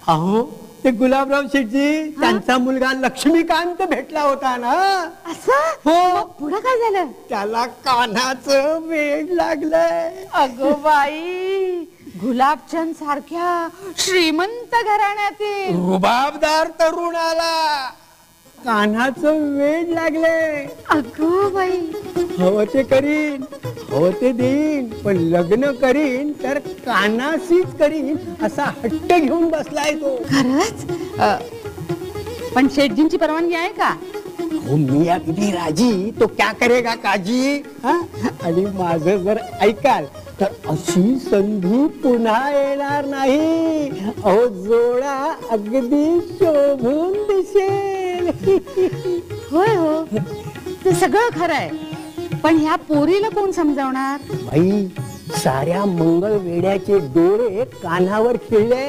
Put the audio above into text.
अहो ते गुलाबराव शेटजी त्यांचा मुलगा लक्ष्मीकांत भेटला होता ना. असं हो. पुढं काय झालं? त्याला कानाचं वेड लागलंय. अगो बाई, गुलाबचंद सारख्या श्रीमंत घराण्यातील रुबाबदार तरुणाला कान्हाचं वेड लागले. अगो बाई, हवं ते करीन, हवं ते देईन, पण लग्न करीन तर कानाशीच करीन असा हट्ट घेऊन बसलाय तो. खरंच? पण शेठजींची परवानगी आहे का? हो मिया बीबी राजी तो क्या करेगा काजी. आणि माझं जर ऐकाल तर अशी संधी पुन्हा येणार नाही. अहो जोडा अगदी शोभून दिसेल. होय हो, ते सगळं खरं आहे, पण ह्या पोरीला कोण समजावणार? बाई साऱ्या मंगळ वेड्याचे डोळे कानावर खिळले.